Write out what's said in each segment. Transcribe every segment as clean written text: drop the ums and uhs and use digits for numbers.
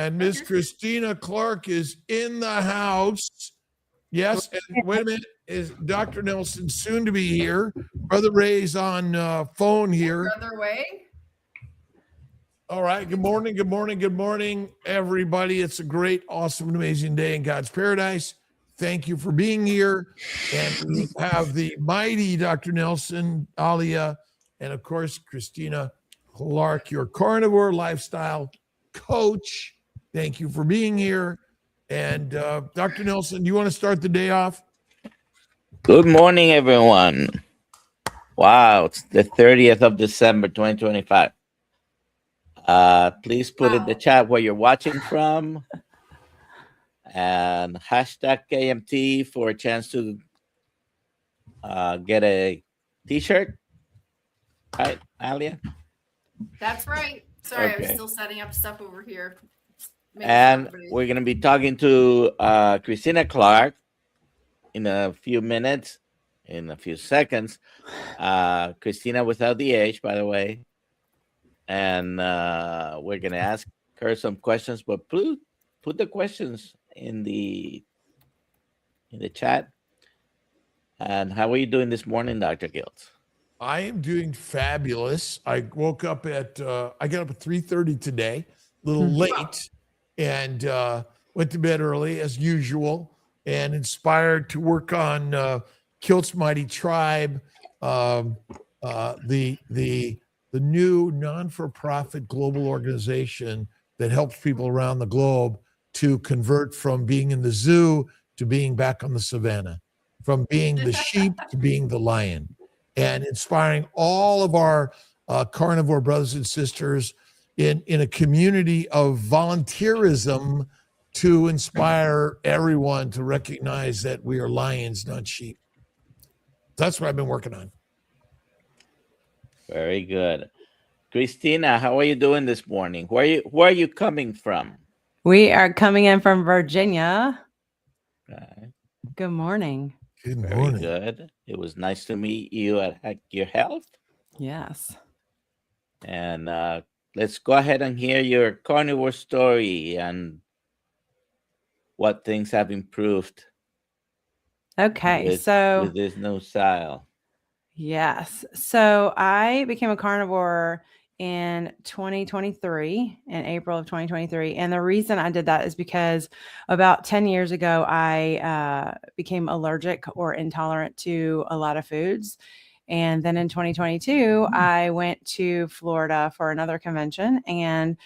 And Miss Cristina Clark is in the house. Yes, and wait a minute. Is Dr. Nelson soon to be here? Brother Ray's on phone here. Brother Ray. All right. Good morning. Good morning. Good morning, everybody. It's a great, awesome, and amazing day in God's paradise. Thank you for being here. And we have the mighty Dr. Nelson, Alia, and of course, Cristina Clark, your carnivore lifestyle coach. Thank you for being here. And Dr. Nelson, do you want to start the day off? Good morning, everyone. Wow, it's the 30th of December, 2025. Please put in the chat where you're watching from. And hashtag KMT for a chance to get a t-shirt. Right, Alia? That's right. Sorry, Okay. I was still setting up stuff over here. And we're going to be talking to Cristina Clark in a few minutes, in a few seconds. Cristina without the H, by the way. And we're going to ask her some questions, but please put the questions in the chat. And how are you doing this morning, Dr. Kiltz? I am doing fabulous. I woke up at I got up at 3:30 today, a little late, and went to bed early as usual, and inspired to work on Kiltz Mighty Tribe, the new non-for-profit global organization that helps people around the globe to convert from being in the zoo to being back on the savannah, from being the sheep to being the lion, and inspiring all of our carnivore brothers and sisters in a community of volunteerism to inspire everyone to recognize that we are lions, not sheep. That's what I've been working on. Very good. Cristina, how are you doing this morning? Where are you coming from? We are coming in from Virginia. Okay. Good morning. Good Very morning. good. It was nice to meet you at Hack Your Health. Yes. And let's go ahead and hear your carnivore story and what things have improved. Okay. With this new style. Yes. So I became a carnivore in 2023, in April of 2023. And the reason I did that is because about 10 years ago, I became allergic or intolerant to a lot of foods. And then in 2022, I went to Florida for another convention, and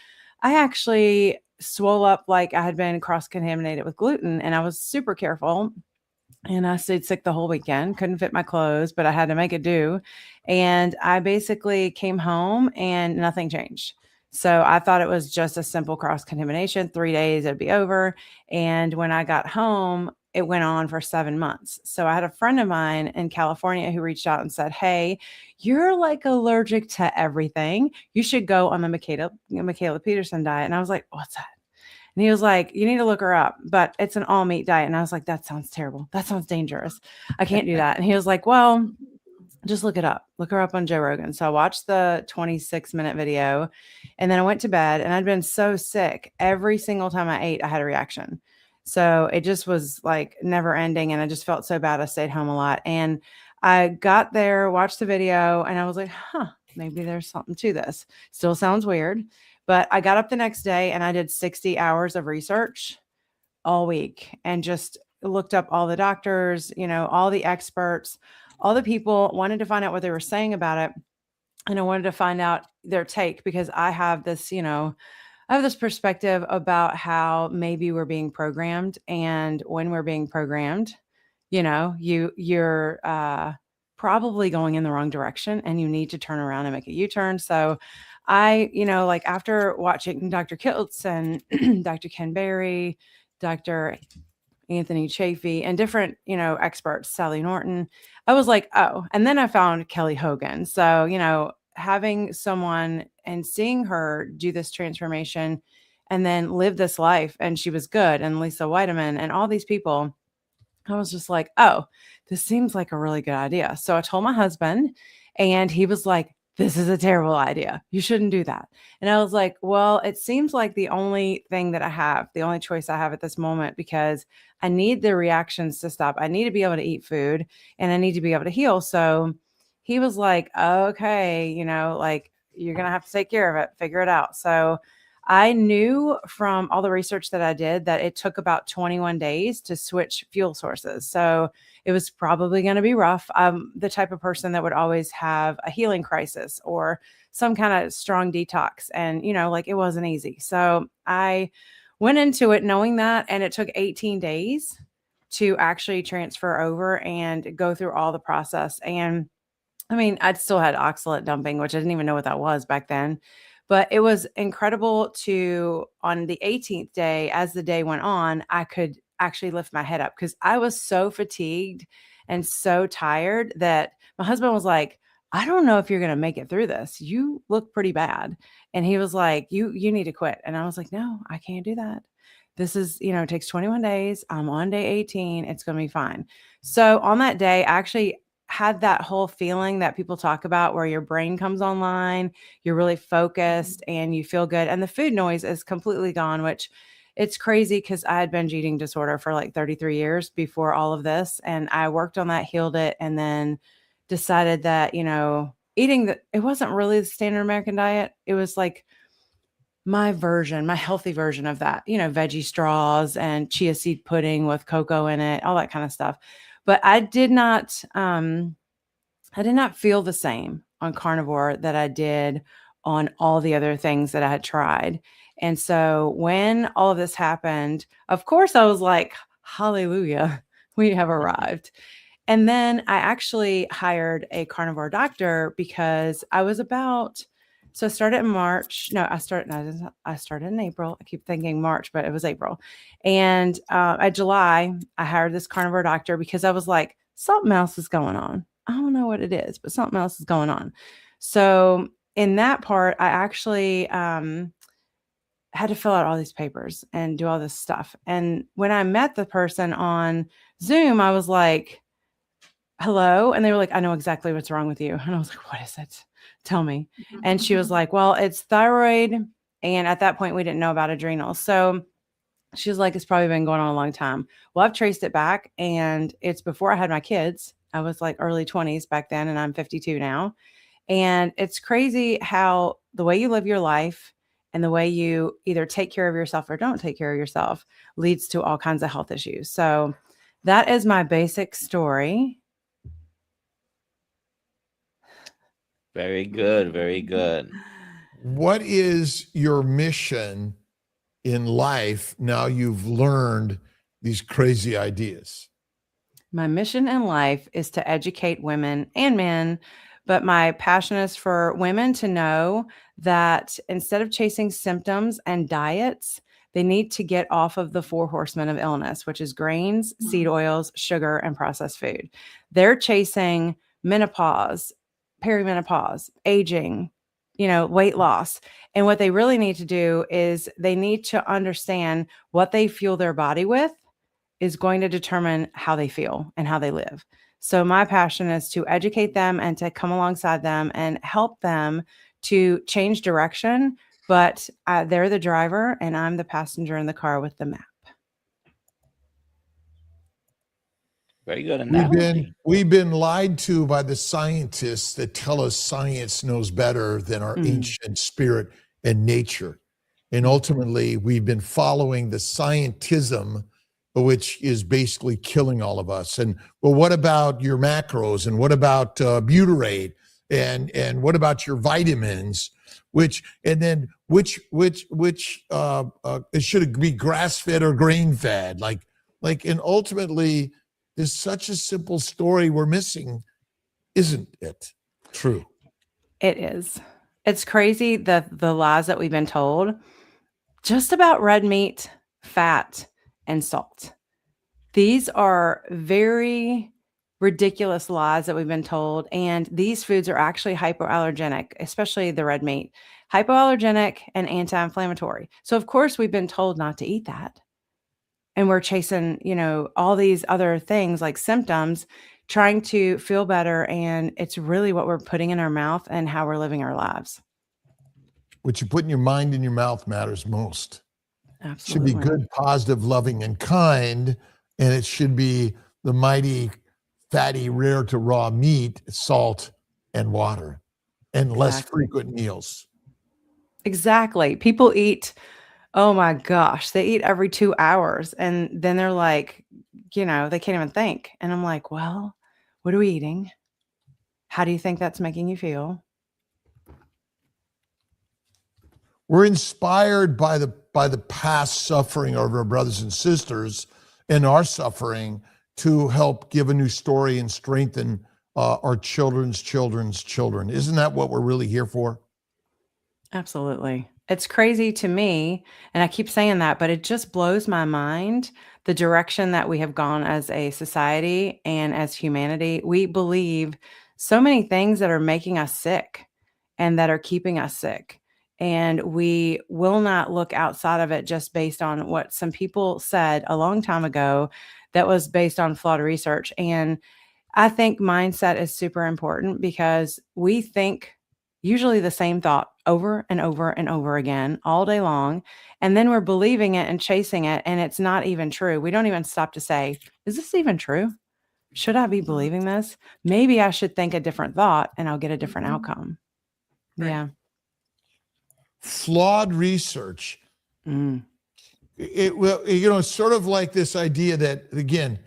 I actually swole up like I had been cross-contaminated with gluten, and I was super careful. And I stayed sick the whole weekend, couldn't fit my clothes, but I had to make it do. And I basically came home and nothing changed. So I thought it was just a simple cross-contamination, 3 days, it'd be over. And when I got home, it went on for 7 months. So I had a friend of mine in California who reached out and said, "Hey, you're like allergic to everything. You should go on the Michaela Peterson diet." And I was like, "What's that?" And he was like, "You need to look her up, but it's an all meat diet." And I was like, "That sounds terrible. That sounds dangerous. I can't do that." And he was like, "Well, just look it up. Look her up on Joe Rogan." So I watched the 26-minute video, and then I went to bed, and I'd been so sick. Every single time I ate, I had a reaction. So it just was like never ending. And I just felt so bad. I stayed home a lot. And I got there, watched the video, and I was like, maybe there's something to this. Still sounds weird. But I got up the next day and I did 60 hours of research all week and just looked up all the doctors, all the experts, all the people, wanted to find out what they were saying about it. And I wanted to find out their take, because I have this, perspective about how maybe we're being programmed. And when we're being programmed, you're probably going in the wrong direction and you need to turn around and make a U-turn. So I, after watching Dr. Kiltz and Dr. Ken Berry, Dr. Anthony Chafee, and different, experts, Sally Norton, I was like, oh, and then I found Kelly Hogan. So, having someone and seeing her do this transformation and then live this life, and she was good, and Lisa Weideman and all these people, I was just like, oh, this seems like a really good idea. So I told my husband, and he was like, this is a terrible idea. You shouldn't do that. And I was like, well, it seems like the only thing that I have, the only choice I have at this moment, because I need the reactions to stop. I need to be able to eat food and I need to be able to heal. So he was like, okay, like you're going to have to take care of it, figure it out. So I knew from all the research that I did that it took about 21 days to switch fuel sources. So it was probably going to be rough. I'm the type of person that would always have a healing crisis or some kind of strong detox. And, like it wasn't easy. So I went into it knowing that, and it took 18 days to actually transfer over and go through all the process. And I mean, I'd still had oxalate dumping, which I didn't even know what that was back then. But it was incredible on the 18th day, as the day went on, I could actually lift my head up because I was so fatigued and so tired that my husband was like, I don't know if you're going to make it through this. You look pretty bad. And he was like, you need to quit. And I was like, no, I can't do that. This is, it takes 21 days. I'm on day 18. It's going to be fine. So on that day, I actually had that whole feeling that people talk about where your brain comes online, you're really focused and you feel good. And the food noise is completely gone, which it's crazy because I had binge eating disorder for like 33 years before all of this. And I worked on that, healed it, and then decided that, eating it wasn't really the standard American diet. It was like my healthy version of that, veggie straws and chia seed pudding with cocoa in it, all that kind of stuff. But I did not feel the same on carnivore that I did on all the other things that I had tried. And so when all of this happened, of course I was like, hallelujah, we have arrived. And then I actually hired a carnivore doctor because I was so I started in March. No, I started in April. I keep thinking March, but it was April. And at July, I hired this carnivore doctor because I was like, something else is going on. I don't know what it is, but something else is going on. So in that part, I actually had to fill out all these papers and do all this stuff. And when I met the person on Zoom, I was like, hello. And they were like, I know exactly what's wrong with you. And I was like, what is it? Tell me. And she was like, well, it's thyroid. And at that point, we didn't know about adrenals. So she was like, it's probably been going on a long time. Well, I've traced it back, and it's before I had my kids. I was like early 20s back then, and I'm 52 now. And it's crazy how the way you live your life and the way you either take care of yourself or don't take care of yourself leads to all kinds of health issues. So that is my basic story. Very good. Very good. What is your mission in life now you've learned these crazy ideas? My mission in life is to educate women and men, but my passion is for women to know that instead of chasing symptoms and diets, they need to get off of the 4 horsemen of illness, which is grains, seed oils, sugar, and processed food. They're chasing menopause, perimenopause, aging, weight loss. And what they really need to do is they need to understand what they fuel their body with is going to determine how they feel and how they live. So my passion is to educate them and to come alongside them and help them to change direction. But they're the driver and I'm the passenger in the car with the map. Very good analogy. We've been lied to by the scientists that tell us science knows better than our ancient spirit and nature. And ultimately, we've been following the scientism, which is basically killing all of us. And well, what about your macros? And what about butyrate? And what about your vitamins? Which should it be grass-fed or grain-fed? And ultimately, there's such a simple story we're missing, isn't it? True. It is. It's crazy the lies that we've been told just about red meat, fat, and salt. These are very ridiculous lies that we've been told. And these foods are actually hypoallergenic, especially the red meat, hypoallergenic and anti-inflammatory. So of course we've been told not to eat that. And we're chasing, all these other things like symptoms trying to feel better. And it's really what we're putting in our mouth and how we're living our lives. What you put in your mind and your mouth matters most. Absolutely. Should be good, positive, loving, and kind. And it should be the mighty, fatty, rare to raw meat, salt, and water, and less frequent meals. Exactly. People eat, oh my gosh, they eat every 2 hours. And then they're like, they can't even think. And I'm like, well, what are we eating? How do you think that's making you feel? We're inspired by the past suffering of our brothers and sisters and our suffering to help give a new story and strengthen our children's children's children. Isn't that what we're really here for? Absolutely. It's crazy to me, and I keep saying that, but it just blows my mind, the direction that we have gone as a society and as humanity. We believe so many things that are making us sick and that are keeping us sick. And we will not look outside of it just based on what some people said a long time ago that was based on flawed research. And I think mindset is super important because we think usually the same thought over and over and over again all day long. And then we're believing it and chasing it. And it's not even true. We don't even stop to say, is this even true? Should I be believing this? Maybe I should think a different thought and I'll get a different outcome. Right. Yeah. Flawed research. It's sort of like this idea that, again,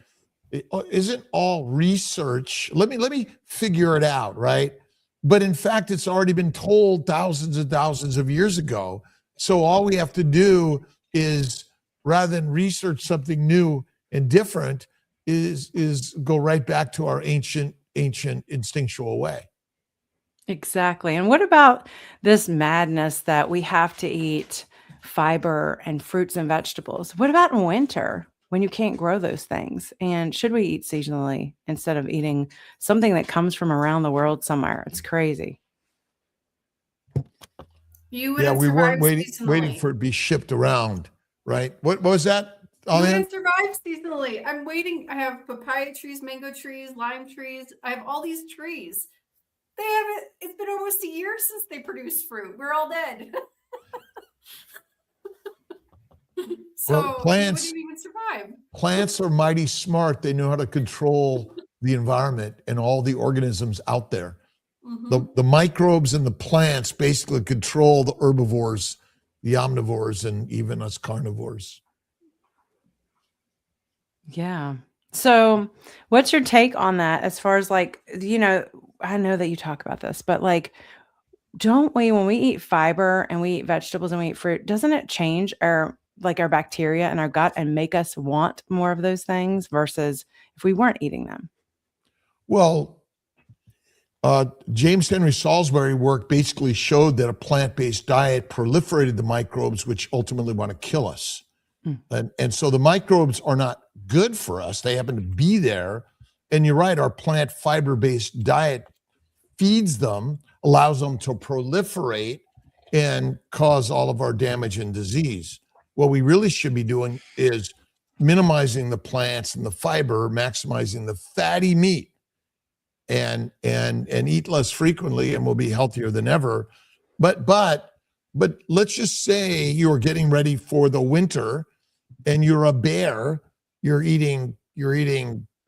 it isn't all research. Let me figure it out, right? But in fact, it's already been told thousands and thousands of years ago. So all we have to do is, rather than research something new and different, is go right back to our ancient instinctual way. Exactly. And what about this madness that we have to eat fiber and fruits and vegetables? What about in winter when you can't grow those things? And should we eat seasonally instead of eating something that comes from around the world somewhere? It's crazy. You wouldn't We weren't survive waiting seasonally. for it to be shipped around, right? What was that? You wouldn't survive seasonally. I'm waiting. I have papaya trees, mango trees, lime trees. I have all these trees. They haven't. It's been almost a year since they produced fruit. We're all dead. So Well, plants- you wouldn't even survive. Plants are mighty smart. They know how to control the environment and all the organisms out there. Mhm. The microbes in the plants basically control the herbivores, the omnivores, and even us carnivores. Yeah. So what's your take on that as far as like, I know that you talk about this, but like, don't we, when we eat fiber and we eat vegetables and we eat fruit, doesn't it change our bacteria in our gut and make us want more of those things versus if we weren't eating them? Well, James Henry Salisbury work basically showed that a plant-based diet proliferated the microbes, which ultimately want to kill us. And so the microbes are not good for us. They happen to be there. And you're right, our plant fiber-based diet feeds them, allows them to proliferate and cause all of our damage and disease. What we really should be doing is minimizing the plants and the fiber, maximizing the fatty meat, and eat less frequently, and we'll be healthier than ever. But let's just say you're getting ready for the winter and you're a bear, you're eating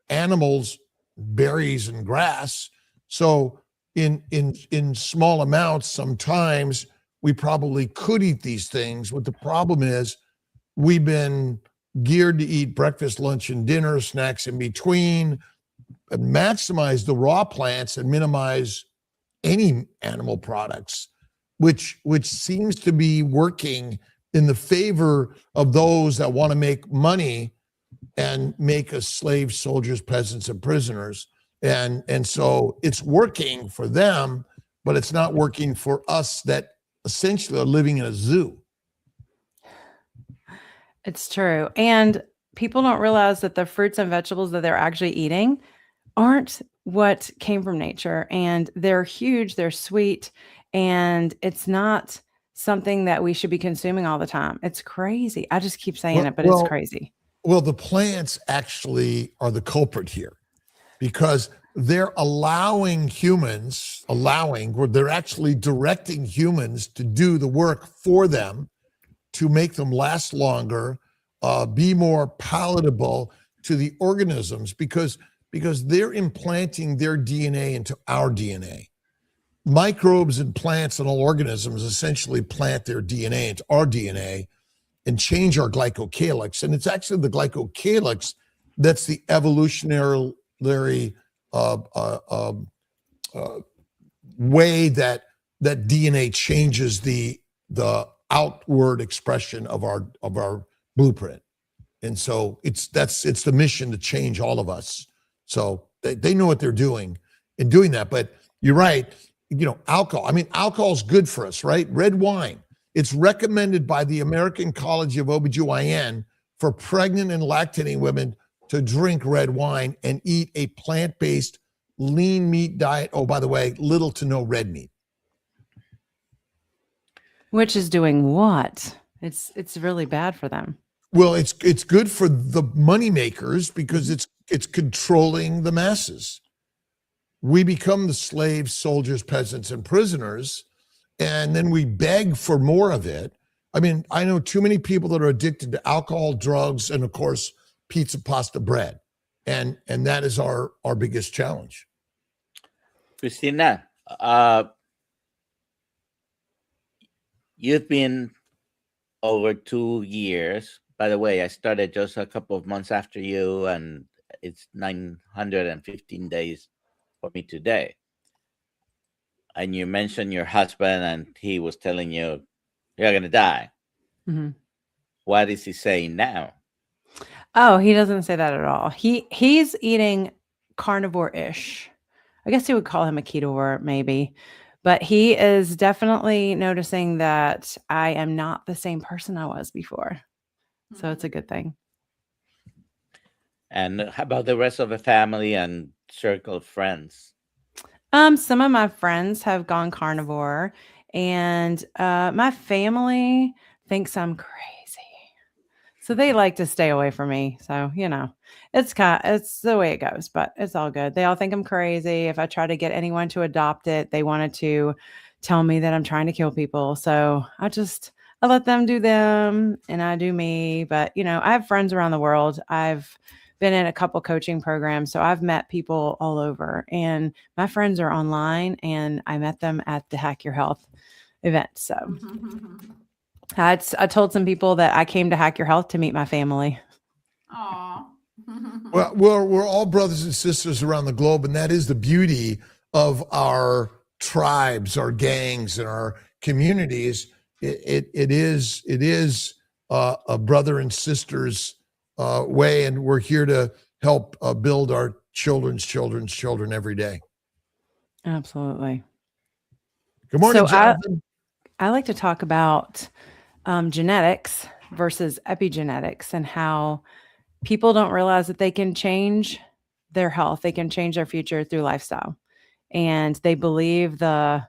animals, berries and grass. So in small amounts, sometimes we probably could eat these things. What the problem is, we've been geared to eat breakfast, lunch, and dinner, snacks in between, and maximize the raw plants and minimize any animal products, which seems to be working in the favor of those that want to make money and make us slaves, soldiers, peasants, and prisoners. And so it's working for them, but it's not working for us that essentially are living in a zoo. It's true. And people don't realize that the fruits and vegetables that they're actually eating aren't what came from nature, and they're huge, they're sweet, and it's not something that we should be consuming all the time. It's crazy. I just keep saying it, but it's crazy. Well, the plants actually are the culprit here, because they're they're actually directing humans to do the work for them, to make them last longer, be more palatable to the organisms, because they're implanting their DNA into our DNA. Microbes and plants and all organisms essentially plant their DNA into our DNA and change our glycocalyx. And it's actually the glycocalyx that's the evolutionary way that DNA changes the outward expression of our blueprint. And so it's the mission to change all of us. So they know what they're doing in doing that. But you're right, alcohol. I mean, alcohol is good for us, right? Red wine. It's recommended by the American College of OBGYN for pregnant and lactating women to drink red wine and eat a plant-based lean meat diet. Oh, by the way, little to no red meat. Which is doing what? It's really bad for them. Well, it's good for the money makers because it's controlling the masses. We become the slaves, soldiers, peasants, and prisoners, and then we beg for more of it. I mean, I know too many people that are addicted to alcohol, drugs, and of course, pizza, pasta, bread. And that is our biggest challenge. Cristina, you've been over 2 years. By the way, I started just a couple of months after you, and it's 915 days for me today. And you mentioned your husband, and he was telling you, you're going to die. Mm-hmm. What is he saying now? Oh, he doesn't say that at all. He's eating carnivore-ish. I guess you would call him a ketovore, maybe. But he is definitely noticing that I am not the same person I was before. So it's a good thing. And how about the rest of the family and circle of friends? Some of my friends have gone carnivore, and my family thinks I'm crazy. So they like to stay away from me. So, it's the way it goes, but it's all good. They all think I'm crazy. If I try to get anyone to adopt it, they wanted to tell me that I'm trying to kill people. So I let them do them and I do me. But, I have friends around the world. I've been in a couple coaching programs. So I've met people all over, and my friends are online, and I met them at the Hack Your Health event. So I told some people that I came to Hack Your Health to meet my family. Aww. Well, we're all brothers and sisters around the globe, and that is the beauty of our tribes, our gangs, and our communities. It is a brother and sisters way, and we're here to help build our children's children every day. Absolutely. Good morning, So Jonathan. I like to talk about genetics versus epigenetics, and how people don't realize that they can change their health. They can change their future through lifestyle. And they believe the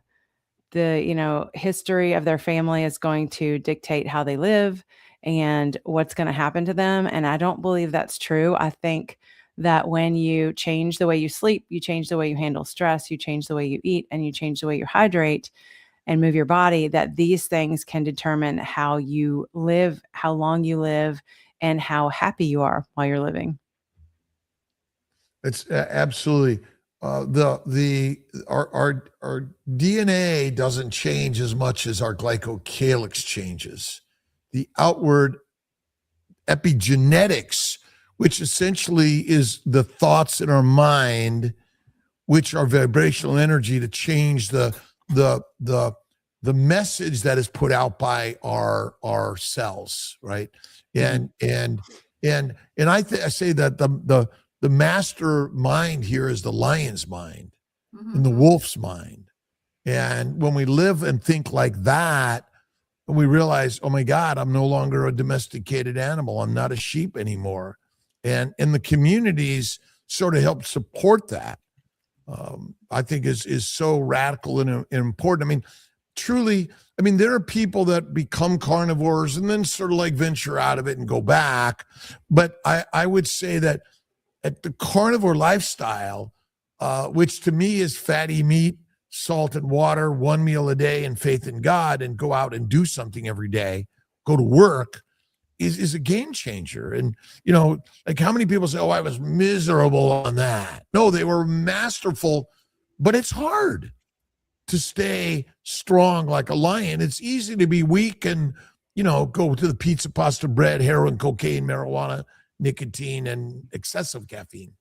history of their family is going to dictate how they live and what's going to happen to them. And I don't believe that's true. I think that when you change the way you sleep, you change the way you handle stress, you change the way you eat, and you change the way you hydrate and move your body, that these things can determine how you live, how long you live, and how happy you are while you're living. It's absolutely our DNA doesn't change as much as our glycocalyx changes. The outward epigenetics, which essentially is the thoughts in our mind, which are vibrational energy to change the message that is put out by our cells, right? And I say that the master mind here is the lion's mind and the wolf's mind. And when we live and think like that, and we realize, oh my God, I'm no longer a domesticated animal. I'm not a sheep anymore. And the communities sort of help support that. I think is so radical and important. I mean, truly, there are people that become carnivores and then sort of like venture out of it and go back. But I would say that at the carnivore lifestyle, which to me is fatty meat, salt and water, one meal a day, and faith in God, and go out and do something every day, go to work, is a game changer. And, like how many people say, oh, I was miserable on that. No, they were masterful, but it's hard to stay strong like a lion. It's easy to be weak and, go to the pizza, pasta, bread, heroin, cocaine, marijuana, nicotine, and excessive caffeine.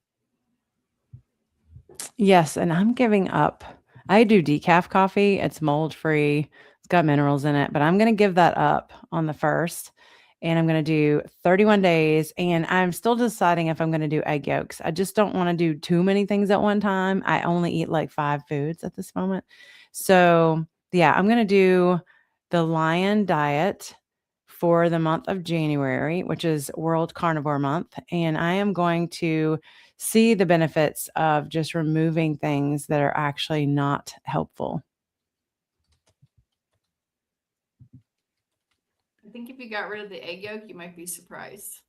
Yes, and I'm giving up. I do decaf coffee. It's mold free. It's got minerals in it, but I'm going to give that up on the 1st. And I'm going to do 31 days. And I'm still deciding if I'm going to do egg yolks. I just don't want to do too many things at one time. I only eat like 5 foods at this moment. So yeah, I'm going to do the lion diet for the month of January, which is World Carnivore Month. And I am going to see the benefits of just removing things that are actually not helpful. I think if you got rid of the egg yolk, you might be surprised.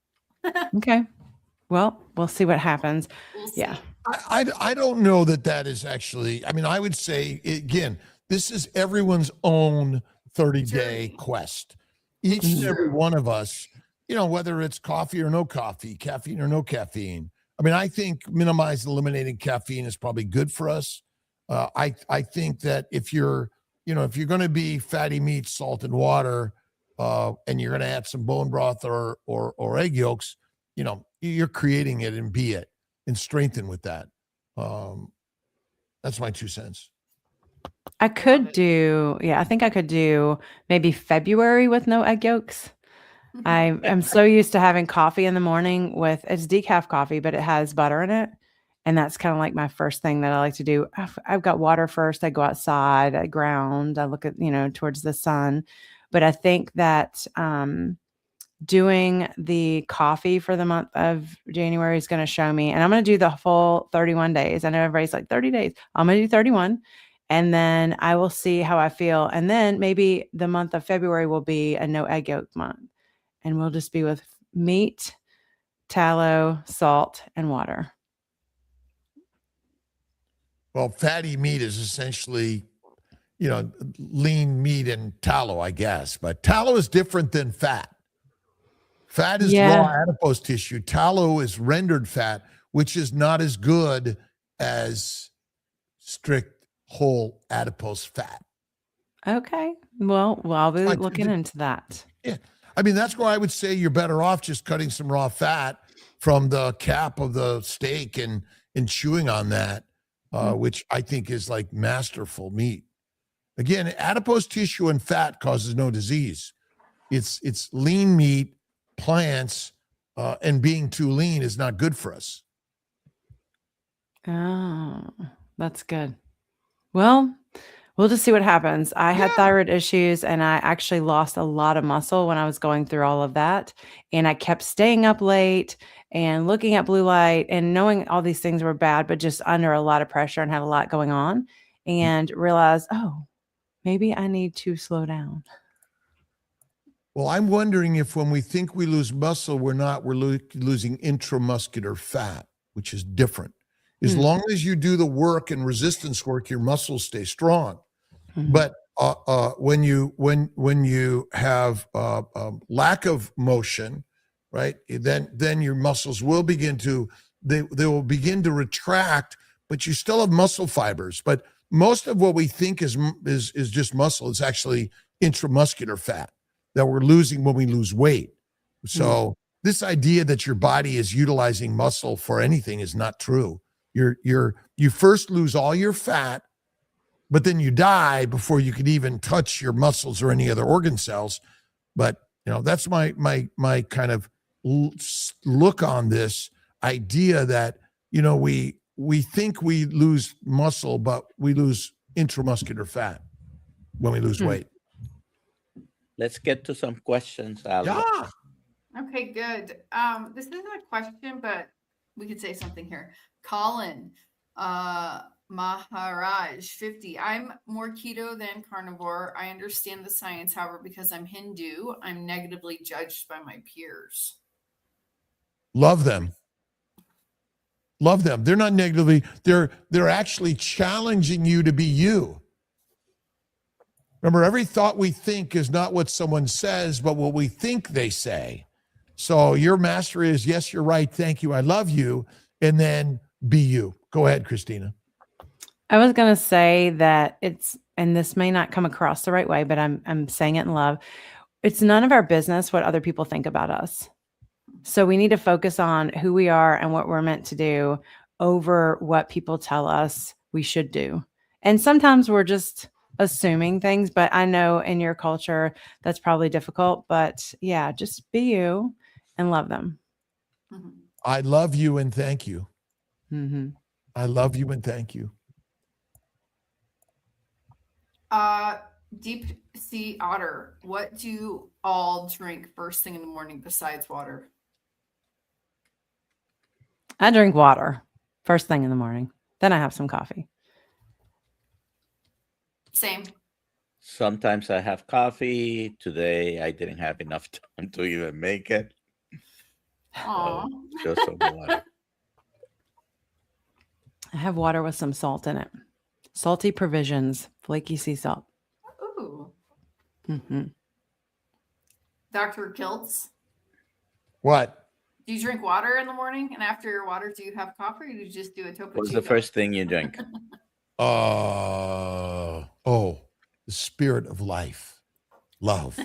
Okay. Well, we'll see what happens. We'll see. Yeah. I don't know that is actually, I would say, again, this is everyone's own 30-day quest. Each and every one of us, whether it's coffee or no coffee, caffeine or no caffeine. I think minimizing, eliminating caffeine is probably good for us. I think that if you're going to be fatty meat, salt and water, and you're going to add some bone broth or egg yolks, you're creating it and be it and strengthen with that. That's my 2 cents. I think I could do maybe February with no egg yolks. I'm so used to having coffee in the morning it's decaf coffee, but it has butter in it. And that's kind of like my first thing that I like to do. I've got water first. I go outside, I ground, I look at, towards the sun. But I think that doing the coffee for the month of January is going to show me, and I'm going to do the full 31 days. I know everybody's like 30 days. I'm going to do 31. And then I will see how I feel. And then maybe the month of February will be a no egg yolk month. And we'll just be with meat, tallow, salt, and water. Well, fatty meat is essentially, lean meat and tallow, I guess. But tallow is different than fat. Fat is raw adipose tissue. Tallow is rendered fat, which is not as good as strict whole adipose fat. Okay. Well, I'll be looking into that. Yeah. That's why I would say you're better off just cutting some raw fat from the cap of the steak and chewing on that, which I think is like masterful meat. Again, adipose tissue and fat causes no disease. It's lean meat, plants, and being too lean is not good for us. Oh, that's good. Well, we'll just see what happens. I had thyroid issues and I actually lost a lot of muscle when I was going through all of that. And I kept staying up late and looking at blue light and knowing all these things were bad, but just under a lot of pressure and had a lot going on, and realized, oh, maybe I need to slow down. Well, I'm wondering if when we think we lose muscle, we're losing intramuscular fat, which is different. As long as you do the work and resistance work, your muscles stay strong. But when you have lack of motion, right, then your muscles will begin to they will begin to retract, but you still have muscle fibers. But most of what we think is just muscle. It's actually intramuscular fat that we're losing when we lose weight. So this idea that your body is utilizing muscle for anything is not true. You first lose all your fat, but then you die before you could even touch your muscles or any other organ cells. But that's my kind of look on this idea that we think we lose muscle, but we lose intramuscular fat when we lose weight. Let's get to some questions, Alba. Yeah. Okay, good. This isn't a question, but we could say something here. Colin, Maharaj, 50. I'm more keto than carnivore. I understand the science. However, because I'm Hindu, I'm negatively judged by my peers. Love them. Love them. They're not negatively, they're actually challenging you to be you. Remember, every thought we think is not what someone says, but what we think they say. So your mastery is, yes, you're right. Thank you. I love you. And then be you. Go ahead, Cristina. I was going to say that it's, and this may not come across the right way, but I'm saying it in love. It's none of our business what other people think about us. So we need to focus on who we are and what we're meant to do over what people tell us we should do. And sometimes we're just assuming things, but I know in your culture that's probably difficult, but yeah, just be you and love them. Mm-hmm. I love you and thank you. Mm-hmm. I love you and thank you. Deep sea otter. What do you all drink first thing in the morning besides water? I drink water first thing in the morning. Then I have some coffee. Same. Sometimes I have coffee. Today I didn't have enough time to even make it. Aww. Just some water. I have water with some salt in it. Salty provisions, flaky sea salt. Ooh. Mm-hmm. Dr. Kiltz, What? do you drink water in the morning? And after your water, do you have coffee or do you just do a topo What's chico? the first thing you drink? The spirit of life, love.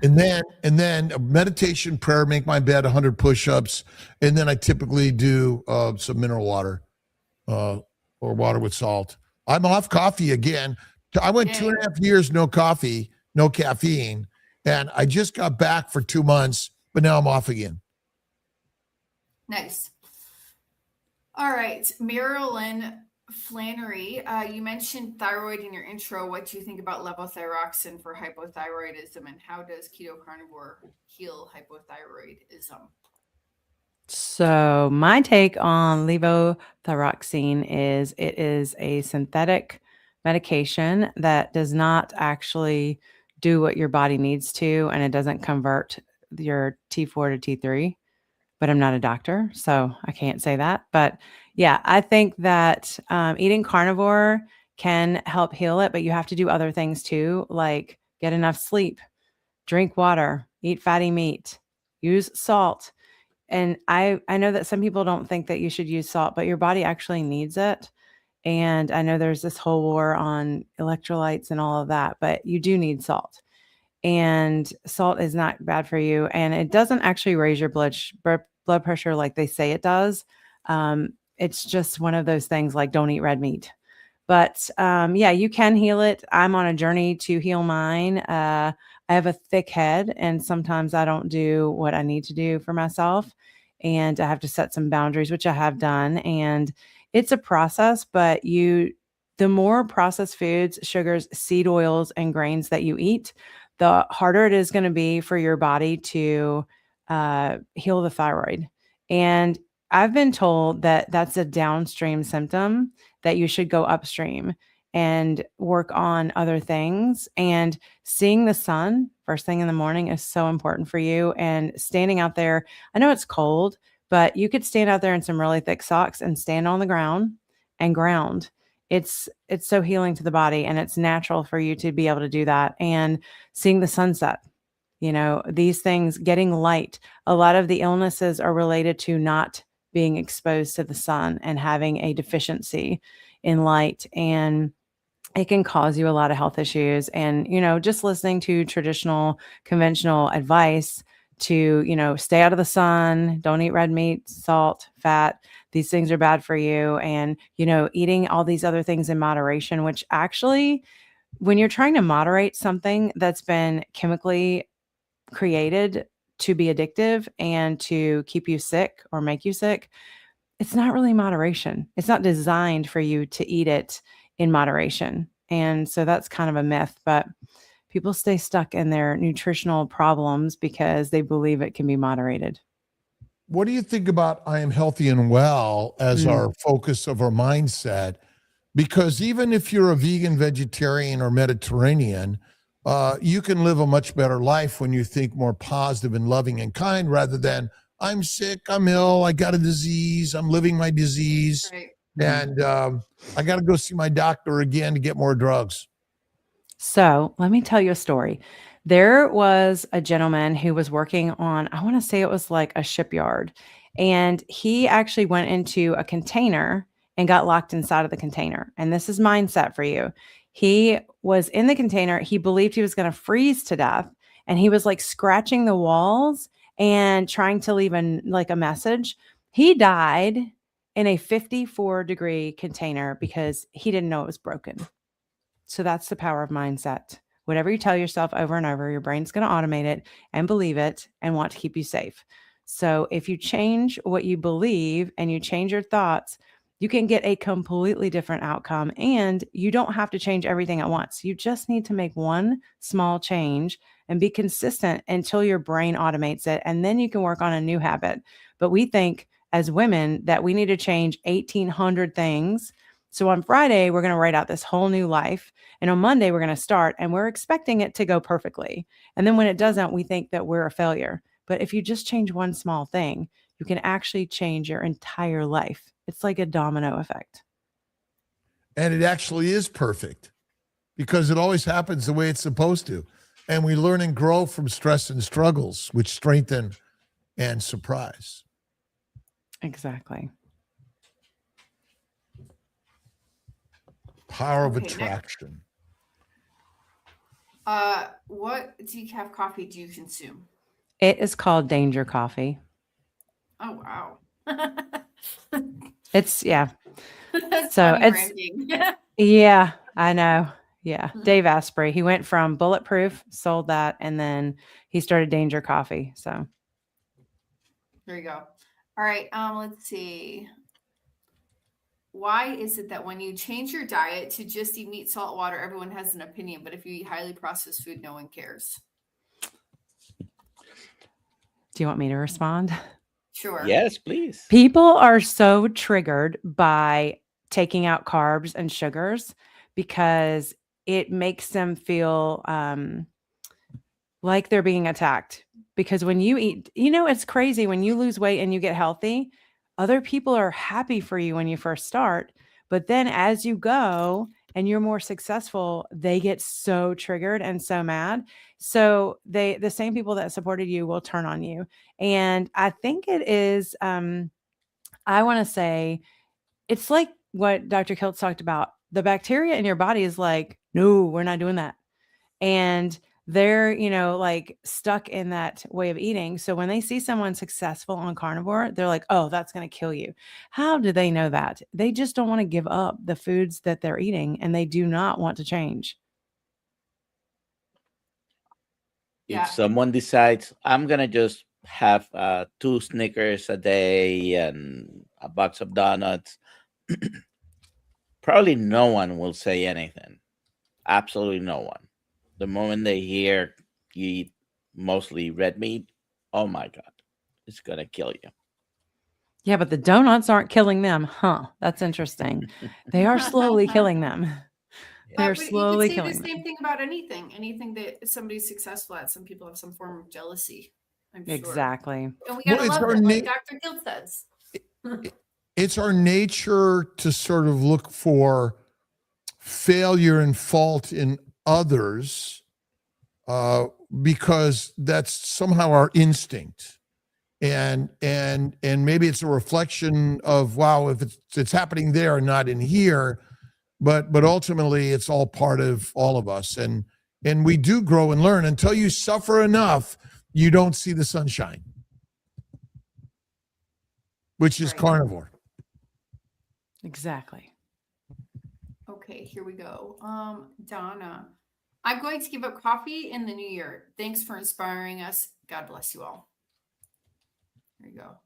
And then meditation, prayer, make my bed, 100 push-ups. And then I typically do some mineral water or water with salt. I'm off coffee again. I went 2.5 years, no coffee, no caffeine. And I just got back for 2 months, but now I'm off again. Nice. All right. Marilyn Flannery, you mentioned thyroid in your intro. What do you think about levothyroxine for hypothyroidism, and how does keto carnivore heal hypothyroidism? So my take on levothyroxine is it is a synthetic medication that does not actually do what your body needs to, and it doesn't convert your T4 to T3. But I'm not a doctor, so I can't say that. But yeah, I think that eating carnivore can help heal it, but you have to do other things too, like get enough sleep, drink water, eat fatty meat, use salt. And I know that some people don't think that you should use salt, but your body actually needs it. And I know there's this whole war on electrolytes and all of that, but you do need salt. And salt is not bad for you. And it doesn't actually raise your blood pressure like they say it does. It's just one of those things like don't eat red meat. But yeah, you can heal it. I'm on a journey to heal mine. I have a thick head, and sometimes I don't do what I need to do for myself. And I have to set some boundaries, which I have done. And it's a process, but the more processed foods, sugars, seed oils, and grains that you eat, the harder it is going to be for your body to heal the thyroid. And I've been told that that's a downstream symptom, that you should go upstream and work on other things. And seeing the sun first thing in the morning is so important for you. And standing out there, I know it's cold, but you could stand out there in some really thick socks and stand on the ground and ground. It's so healing to the body, and it's natural for you to be able to do that. And seeing the sunset, these things, getting light. A lot of the illnesses are related to not being exposed to the sun and having a deficiency in light. And it can cause you a lot of health issues. And, just listening to traditional, conventional advice to, stay out of the sun, don't eat red meat, salt, fat. These things are bad for you. And, eating all these other things in moderation, which actually, when you're trying to moderate something that's been chemically created to be addictive and to keep you sick or make you sick, it's not really moderation. It's not designed for you to eat it in moderation. And so that's kind of a myth, but people stay stuck in their nutritional problems because they believe it can be moderated. What do you think about I am healthy and well as our focus of our mindset? Because even if you're a vegan, vegetarian, or Mediterranean, you can live a much better life when you think more positive and loving and kind rather than I'm sick, I'm ill, I got a disease, I'm living my disease, Right. and I got to go see my doctor again to get more drugs. So let me tell you a story. There was a gentleman who was working on, I want to say it was like a shipyard, and he actually went into a container and got locked inside of the container. And this is mindset for you. He was in the container. He believed he was going to freeze to death, and he was like scratching the walls and trying to leave like a message. He died in a 54-degree container because he didn't know it was broken. So that's the power of mindset. Whatever you tell yourself over and over, your brain's going to automate it and believe it and want to keep you safe. So if you change what you believe and you change your thoughts, you can get a completely different outcome, and you don't have to change everything at once. You just need to make one small change and be consistent until your brain automates it. And then you can work on a new habit. But we think as women that we need to change 1,800 things. So on Friday, we're going to write out this whole new life. And on Monday, we're going to start, and we're expecting it to go perfectly. And then when it doesn't, we think that we're a failure. But if you just change one small thing, you can actually change your entire life. It's like a domino effect. And it actually is perfect because it always happens the way it's supposed to. And we learn and grow from stress and struggles, which strengthen and surprise. Exactly. Power of Okay, next. attraction. What decaf coffee do you consume? It is called Danger Coffee. Oh wow. It's, yeah. That's So funny it's- branding. Yeah, I know. Yeah. Dave Asprey, he went from Bulletproof, sold that, and then he started Danger Coffee. So There you go. All right. Let's see. Why is it that when you change your diet to just eat meat, salt, water, everyone has an opinion, but if you eat highly processed food, no one cares? do you want me to respond? Sure. Yes, please. People are so triggered by taking out carbs and sugars because it makes them feel like they're being attacked. Because when you eat, it's crazy. When you lose weight and you get healthy, other people are happy for you when you first start. But then as you go and you're more successful, they get so triggered and so mad. So the same people that supported you will turn on you. And I think it is, I want to say, it's like what Dr. Kiltz talked about. The bacteria in your body is like, no, we're not doing that. And they're, like stuck in that way of eating. So when they see someone successful on carnivore, they're like, oh, that's going to kill you. How do they know that? They just don't want to give up the foods that they're eating, and they do not want to change. Yeah. If someone decides, I'm going to just have 2 Snickers a day and a box of donuts, probably no one will say anything. Absolutely no one. The moment they hear you eat mostly red meat, oh my God, it's going to kill you. Yeah, but the donuts aren't killing them. Huh. That's interesting. They are slowly killing them. They're But slowly you could say killing the them. same thing about anything that somebody's successful at. Some people have some form of jealousy. I'm sure. Exactly. And we Well, gotta it's love our it, like na- Dr. Kiltz says. It's our nature to sort of look for failure and fault in others because that's somehow our instinct. And maybe it's a reflection of, wow, if it's happening there and not in here, but ultimately it's all part of all of us. And we do grow and learn. Until you suffer enough, you don't see the sunshine, which is Right. carnivore. Exactly. Okay, here we go. Donna, I'm going to give up coffee in the new year. Thanks for inspiring us. God bless you all. There you go.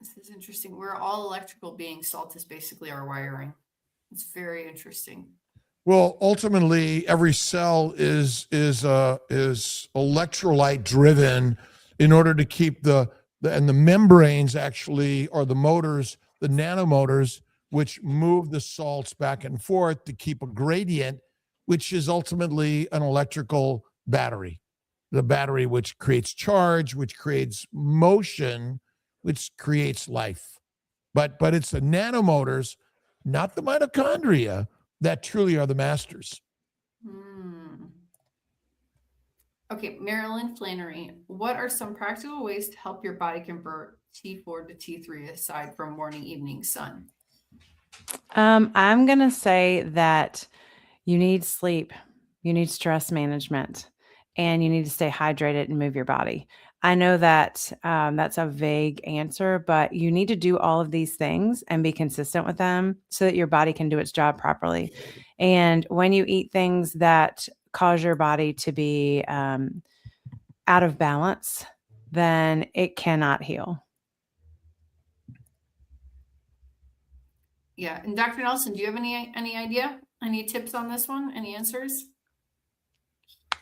This is interesting. We're all electrical beings. Salt is basically our wiring. It's very interesting. Well, ultimately, every cell is electrolyte driven in order to keep the membranes actually are the motors, the nanomotors, which move the salts back and forth to keep a gradient, which is ultimately an electrical battery. the battery, which creates charge, which creates motion, which creates life. But it's the nanomotors, not the mitochondria, that truly are the masters. Okay, Marilyn Flannery, what are some practical ways to help your body convert T4 to T3 aside from morning, evening sun? I'm going to say that you need sleep, you need stress management, and you need to stay hydrated and move your body. I know that that's a vague answer, but you need to do all of these things and be consistent with them so that your body can do its job properly. And when you eat things that cause your body to be out of balance, then it cannot heal. Yeah. And Dr. Nelson, do you have any idea? Any tips on this one? Any answers?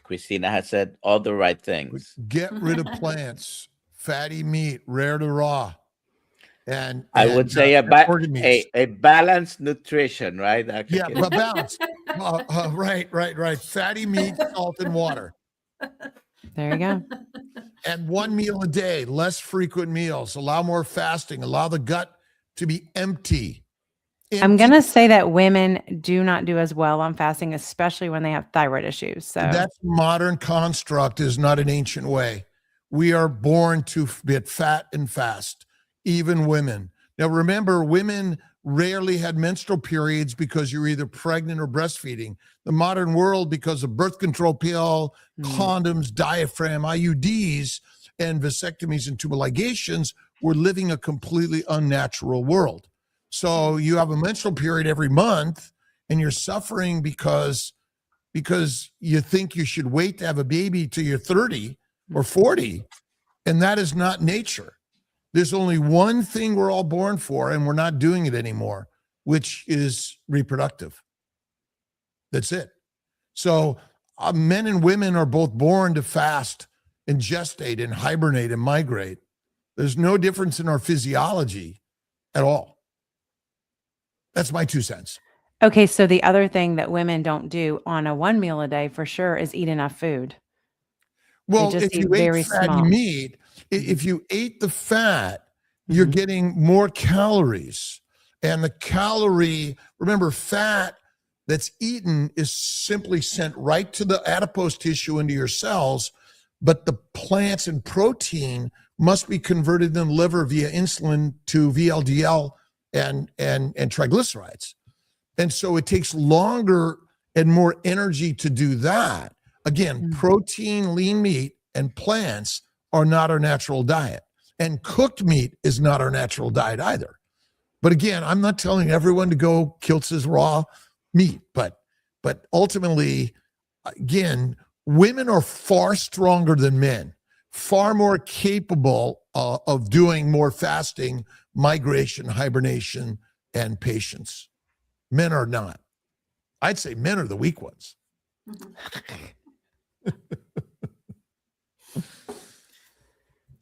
Cristina has said all the right things. Get rid of plants, fatty meat, rare to raw. And I would say organ meats. a balanced nutrition, right? Dr. Yeah, Kiltz? but balance. Right. Fatty meat, salt, and water. There you go. And one meal a day, less frequent meals. Allow more fasting. Allow the gut to be empty. I'm going to say that women do not do as well on fasting, especially when they have thyroid issues. So that's modern construct, is not an ancient way. We are born to get fat and fast, even women. Now, remember, women rarely had menstrual periods because you're either pregnant or breastfeeding. The modern world, because of birth control pill, condoms, diaphragm, IUDs, and vasectomies and tubal ligations, we're living a completely unnatural world. So you have a menstrual period every month and you're suffering because you think you should wait to have a baby till you're 30 or 40. And that is not nature. There's only one thing we're all born for, and we're not doing it anymore, which is reproductive. That's it. So men and women are both born to fast and gestate and hibernate and migrate. There's no difference in our physiology at all. That's my 2 cents. Okay, so the other thing that women don't do on a one meal a day for sure is eat enough food. Well, if you ate fatty meat, if you ate the fat, you're getting more calories. And the calorie, remember, fat that's eaten is simply sent right to the adipose tissue into your cells, but the plants and protein must be converted in the liver via insulin to VLDL and triglycerides. And so it takes longer and more energy to do that. Again, protein, lean meat, and plants are not our natural diet. And cooked meat is not our natural diet either. But again, I'm not telling everyone to go Kiltz's raw meat, but ultimately, again, women are far stronger than men, far more capable of doing more fasting, migration, hibernation, and patience. Men are not. I'd say men are the weak ones.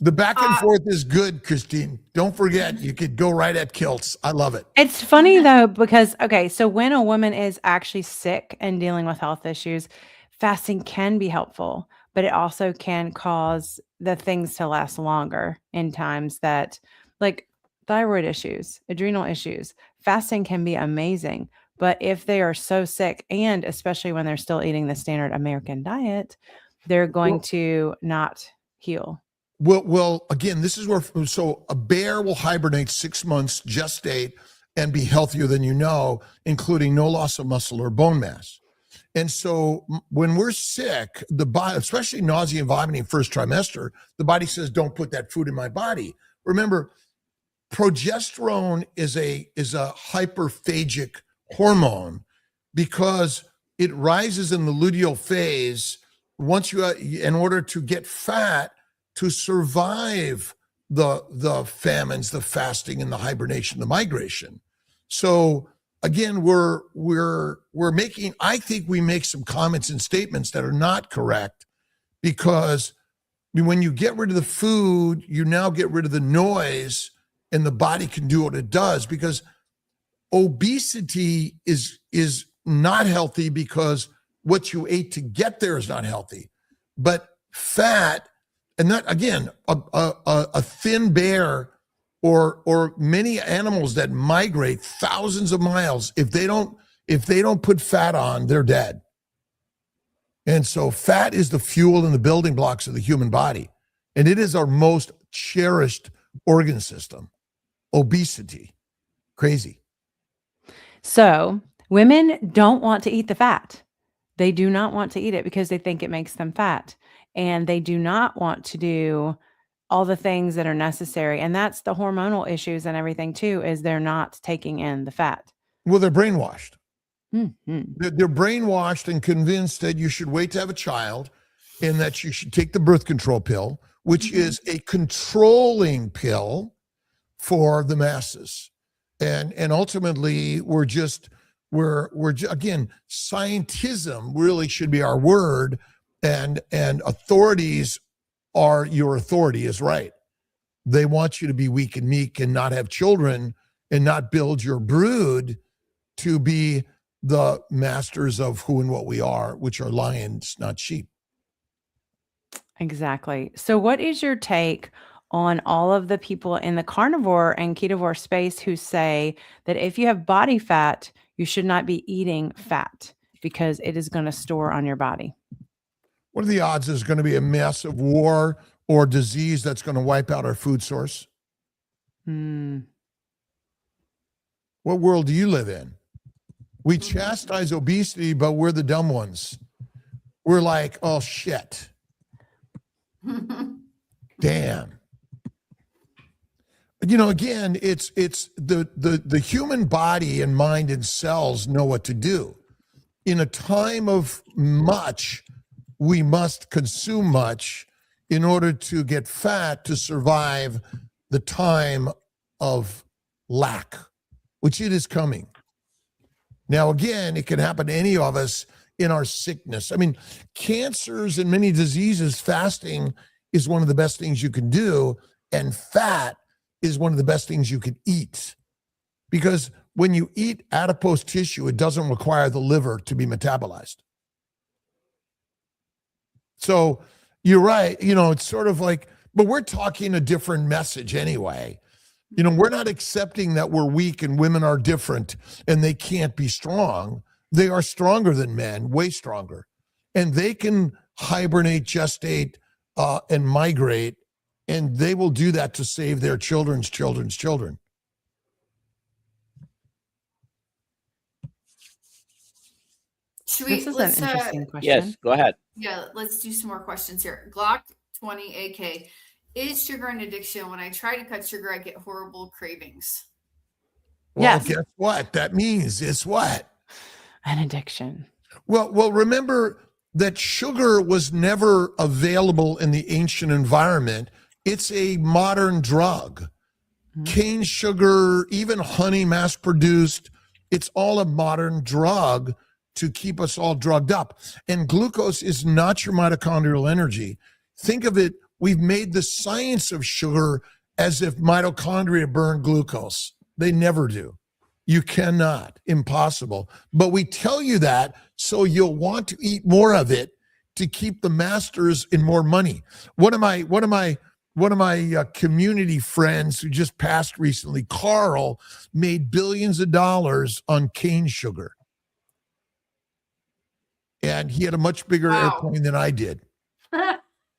The back and forth is good, Christine. Don't forget, you could go right at Kiltz. I love it. It's funny though, because, okay, so when a woman is actually sick and dealing with health issues, fasting can be helpful, but it also can cause the things to last longer in times that, like thyroid issues, adrenal issues. Fasting can be amazing, but if they are so sick, and especially when they're still eating the standard American diet, they're going to not heal. Well, again, this is where, so a bear will hibernate 6 months, gestate, and be healthier than you know, including no loss of muscle or bone mass. And so when we're sick, the body, especially nausea and vomiting first trimester, the body says, don't put that food in my body. Remember, progesterone is a hyperphagic hormone because it rises in the luteal phase once you, in order to get fat, to survive the famines, the fasting, and the hibernation, the migration. So again, we're making, I think we make some comments and statements that are not correct, because when you get rid of the food, you now get rid of the noise, and the body can do what it does. Because obesity is not healthy because what you ate to get there is not healthy. But fat, and that again, a thin bear or many animals that migrate thousands of miles, if they don't put fat on, they're dead. And so fat is the fuel and the building blocks of the human body. And it is our most cherished organ system. Obesity. Crazy. So women don't want to eat the fat. They do not want to eat it because they think it makes them fat. And they do not want to do all the things that are necessary. And that's the hormonal issues and everything too, is they're not taking in the fat. Well, they're brainwashed. Mm-hmm. They're brainwashed and convinced that you should wait to have a child and that you should take the birth control pill, which is a controlling pill for the masses. And ultimately again, scientism really should be our word, and authorities are your authority is right. They want you to be weak and meek and not have children and not build your brood to be the masters of who and what we are, which are lions, not sheep. Exactly. So what is your take on all of the people in the carnivore and ketovore space who say that if you have body fat, you should not be eating fat because it is going to store on your body? What are the odds there's going to be a massive war or disease that's going to wipe out our food source? What world do you live in? We chastise obesity, but we're the dumb ones. We're like, oh, shit. Damn. Again, it's the human body and mind and cells know what to do. In a time of much, we must consume much in order to get fat to survive the time of lack, which it is coming. Now, again, it can happen to any of us in our sickness. I mean, cancers and many diseases, fasting is one of the best things you can do, and fat is one of the best things you can eat. Because when you eat adipose tissue, it doesn't require the liver to be metabolized. So you're right. It's sort of like, but we're talking a different message anyway. We're not accepting that we're weak and women are different and they can't be strong. They are stronger than men, way stronger. And they can hibernate, gestate, and migrate, and they will do that to save their children's children's children. This is an interesting question. Yes, go ahead. Yeah, let's do some more questions here. Glock 20 AK. Is sugar an addiction? When I try to cut sugar, I get horrible cravings. Well, Yes. Guess what? That means it's what? An addiction. Well, remember that sugar was never available in the ancient environment. It's a modern drug. Cane sugar, even honey, mass produced, it's all a modern drug to keep us all drugged up. And glucose is not your mitochondrial energy. Think of it, we've made the science of sugar as if mitochondria burn glucose. They never do. You cannot, impossible. But we tell you that so you'll want to eat more of it to keep the masters in more money. One of my community friends who just passed recently, Carl, made billions of dollars on cane sugar. And he had a much bigger airplane than I did.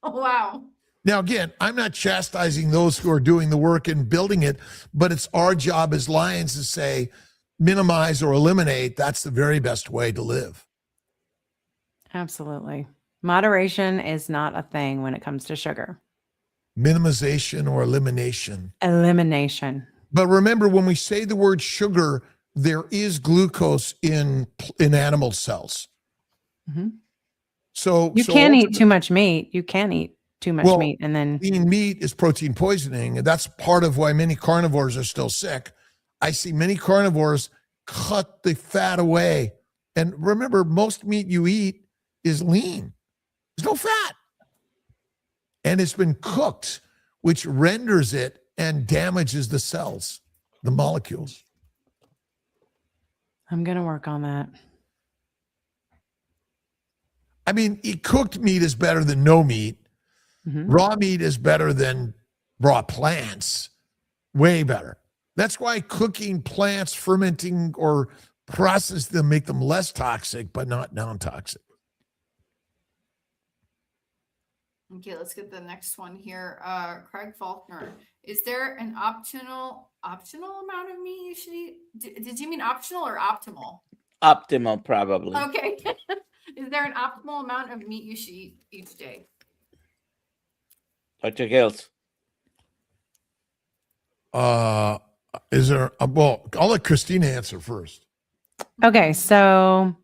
Wow. Now, again, I'm not chastising those who are doing the work and building it, but it's our job as Lions to say, minimize or eliminate. That's the very best way to live. Absolutely. Moderation is not a thing when it comes to sugar. Minimization or elimination. Elimination. But remember, when we say the word sugar, there is glucose in animal cells. Mm-hmm. So you can't eat too much meat. You can eat too much meat, and then eating meat is protein poisoning, and that's part of why many carnivores are still sick. I see many carnivores cut the fat away, and remember, most meat you eat is lean. There's no fat, and it's been cooked, which renders it and damages the cells, the molecules. I'm gonna work on that. I mean, cooked meat is better than no meat. Mhm. Raw meat is better than raw plants, way better. That's why cooking plants, fermenting or process them, make them less toxic, but not non-toxic. Okay, let's get the next one here. Craig Faulkner, is there an optional amount of meat you should eat? Did you mean optional or optimal? Optimal, probably. Okay. Is there an optimal amount of meat you should eat each day? Dr. Kiltz. Is there well, I'll let Christina answer first. Okay, so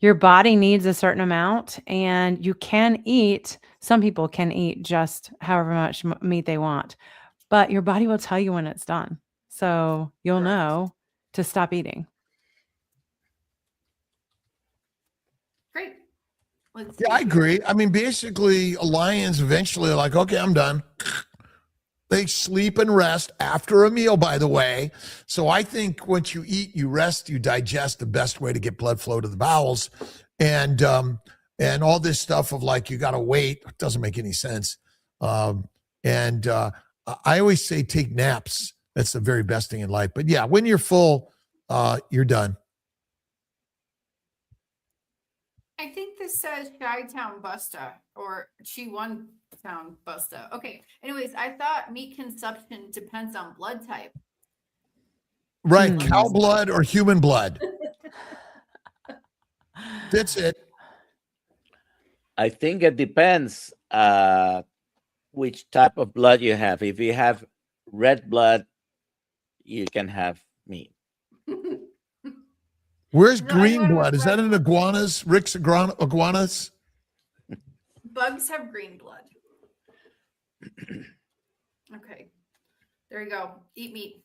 your body needs a certain amount, and you can eat, some people can eat just however much meat they want, but your body will tell you when it's done. So you'll Correct. know to stop eating. Great. Let's Yeah, I see. agree. I mean, basically, lions eventually are like, okay, I'm done. They sleep and rest after a meal, by the way. So I think once you eat, you rest, you digest, the best way to get blood flow to the bowels. And all this stuff of like, you got to wait, doesn't make any sense. I always say take naps. That's the very best thing in life. But yeah, when you're full, you're done. I think this says Chi-Town Busta or Chi-One Town Busta. Okay. Anyways, I thought meat consumption depends on blood type. Right. Hmm. Cow blood or human blood. That's it. I think it depends which type of blood you have. If you have red blood, you can have meat. Where's No, green anyone blood? with Is that red in iguanas? Rick's iguanas? Bugs have green blood. Okay. There you go. Eat meat.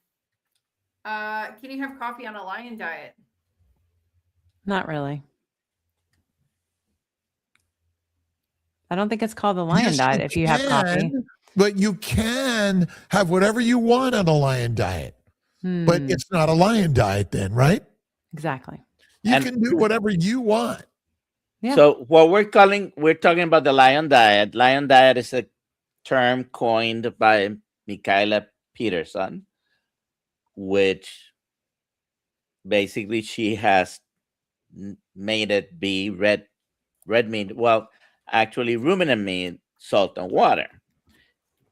Can you have coffee on a lion diet? Not really. I don't think it's called the lion Yes, diet if you have coffee. But you can have whatever you want on a lion diet. But Hmm, it's not a lion diet then, right? exactly. You And- can do whatever you want. Yeah. So what we're talking about the lion diet. Lion diet is a term coined by Michaela Peterson, which basically she has made it be red meat. Well, actually ruminant meat, salt and water.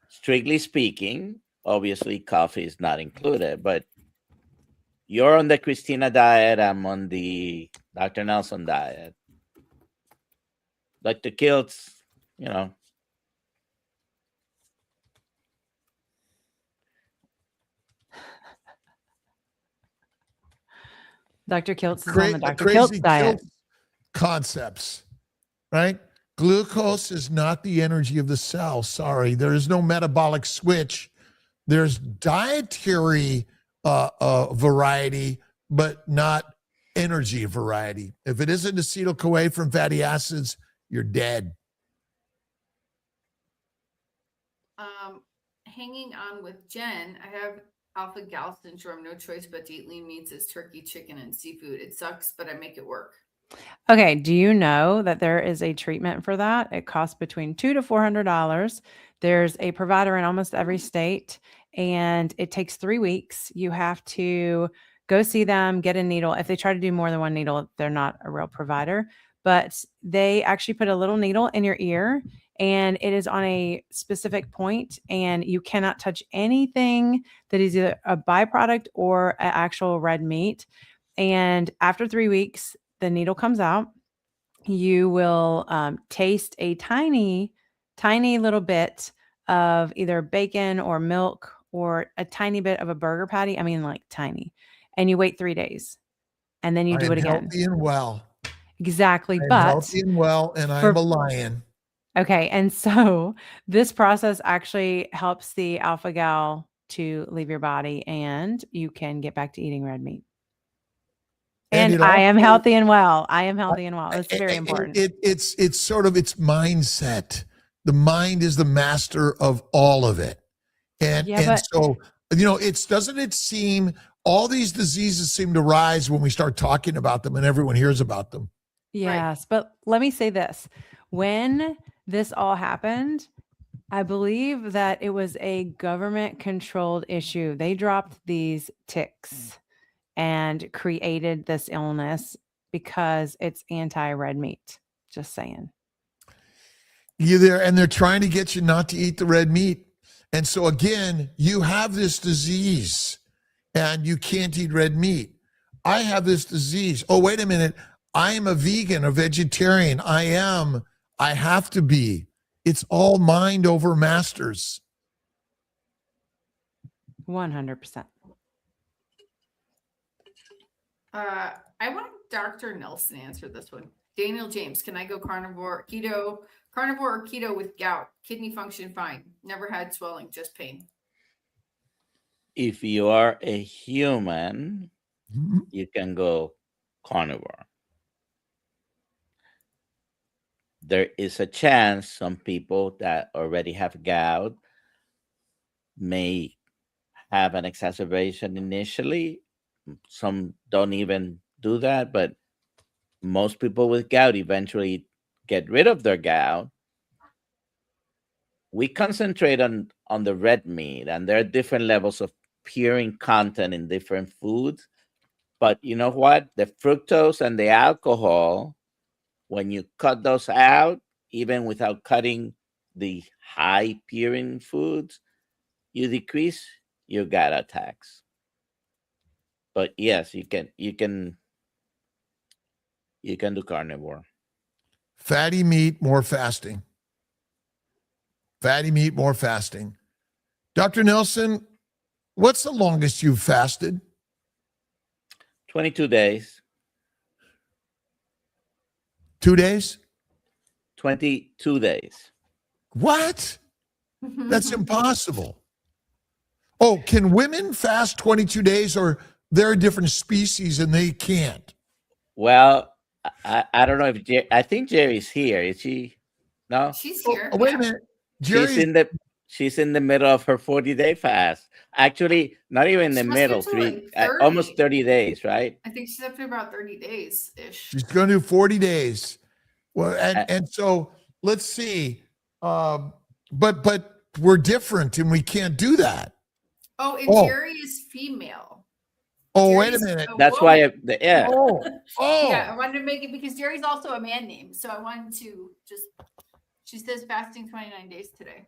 Strictly speaking, obviously coffee is not included, but you're on the Cristina diet. I'm on the Dr. Nelson diet. Dr. Kiltz, you know. Dr. Kiltz is on the Dr. Crazy Kiltz diet. Kiltz concepts, right? Glucose is not the energy of the cell. Sorry, there is no metabolic switch. There's dietary variety, but not energy variety. If it isn't acetyl-CoA from fatty acids, you're dead. Hanging on with Jen, I have alpha-gal syndrome. No choice but to eat lean meats as turkey, chicken, and seafood. It sucks, but I make it work. Okay, do you know that there is a treatment for that? It costs between $200 to $400. There's a provider in almost every state, and it takes 3 weeks. You have to go see them, get a needle. If they try to do more than one needle, they're not a real provider, but they actually put a little needle in your ear, and it is on a specific point, and you cannot touch anything that is either a byproduct or an actual red meat. And after 3 weeks, the needle comes out. You will taste a tiny little bit of either bacon or milk or a tiny bit of a burger patty. I mean, like tiny. And you wait 3 days, and then you do it again. Healthy and well. Exactly. I'm But healthy and well, and I'm a lion. okay. And so this process actually helps the alpha gal to leave your body, and you can get back to eating red meat. And I am healthy and well. I am healthy and well. That's very important. It's sort of its mindset. The mind is the master of all of it. And so, doesn't it seem all these diseases seem to rise when we start talking about them and everyone hears about them. Yes. Right. But let me say this. When this all happened, I believe that it was a government controlled issue. They dropped these ticks and created this illness because it's anti-red meat. Just saying. You there, and they're trying to get you not to eat the red meat. And so again, you have this disease and you can't eat red meat. I have this disease. Oh, wait a minute. I am a vegan, a vegetarian. I have to be. It's all mind over masters. 100%. I want Dr. Nelson to answer this one. Daniel James, can I go carnivore or keto with gout? Kidney function fine. Never had swelling, just pain. If you are a human, you can go carnivore. There is a chance some people that already have gout may have an exacerbation initially. Some don't even do that, but most people with gout eventually get rid of their gout. We concentrate on the red meat, and there are different levels of purine content in different foods. But you know what? The fructose and the alcohol, when you cut those out, even without cutting the high purine foods, you decrease your gout attacks. But yes, you can do carnivore. Fatty meat, more fasting. Fatty meat, more fasting. Dr. Nelson, what's the longest you've fasted? 22 days. 2 days? 22 days. What? That's impossible. Oh, can women fast 22 days, or there are different species and they can't? Well, I don't know if I think Jerry's here. Is she? No, She's here. Oh, wait yeah. a minute. Jerry, she's in the middle of her 40-day fast. Actually, not even in the She must middle. get to, like, 30. Almost 30 days, right? I think she's up to about 30 days ish. she's going to do 40 days. Well, and so let's see. But we're different and we can't do that. Oh, and Oh. Jerry is female. Oh, wait a Jerry's minute. That's woman. why. Yeah. Oh, Yeah, I wanted to make it because Jerry's also a man name. So I wanted to just, she says fasting 29 days today.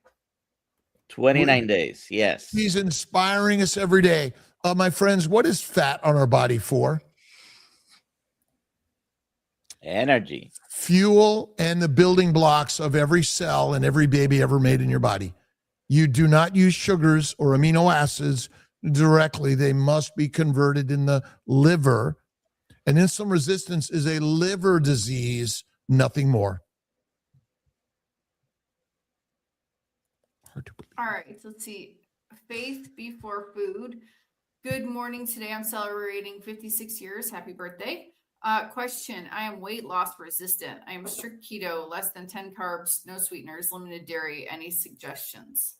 29 days. Yes. he's inspiring us every day. My friends, what is fat on our body for? Energy. Fuel and the building blocks of every cell and every baby ever made in your body. You do not use sugars or amino acids directly. They must be converted in the liver. And insulin resistance is a liver disease, nothing more. Hard to believe. All right, so let's see. Faith before food. Good morning. Today I'm celebrating 56 years. Happy birthday. Question. I am weight loss resistant. I am strict keto, less than 10 carbs, no sweeteners, limited dairy. Any suggestions?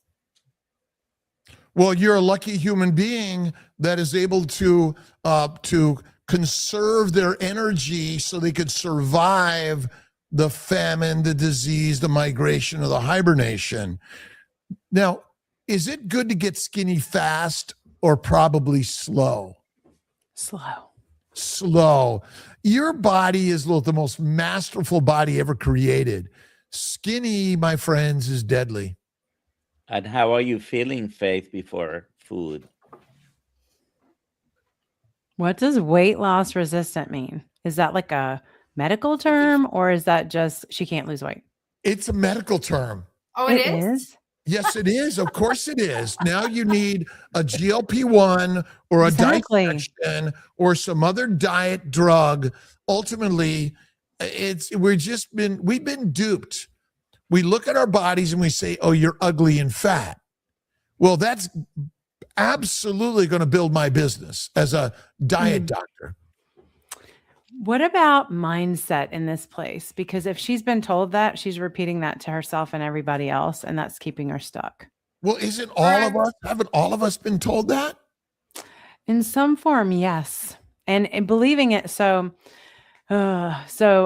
Well, you're a lucky human being that is able to conserve their energy so they could survive the famine, the disease, the migration, or the hibernation. Now, is it good to get skinny fast or probably slow? Slow. Your body is the most masterful body ever created. Skinny, my friends, is deadly. And how are you feeling, Faith, before food? What does weight loss resistant mean? Is that like a medical term, or is that just she can't lose weight? It's a medical term. Oh, it is? Yes, it is. Of course it is. Now you need a GLP-1 or a Exactly. dissection or some other diet drug. Ultimately, we've been duped. We look at our bodies and we say, oh, you're ugly and fat. Well, that's absolutely going to build my business as a diet doctor. What about mindset in this place? Because if she's been told that, she's repeating that to herself and everybody else, and that's keeping her stuck. Well, haven't all of us been told that? In some form, yes. And believing it. So I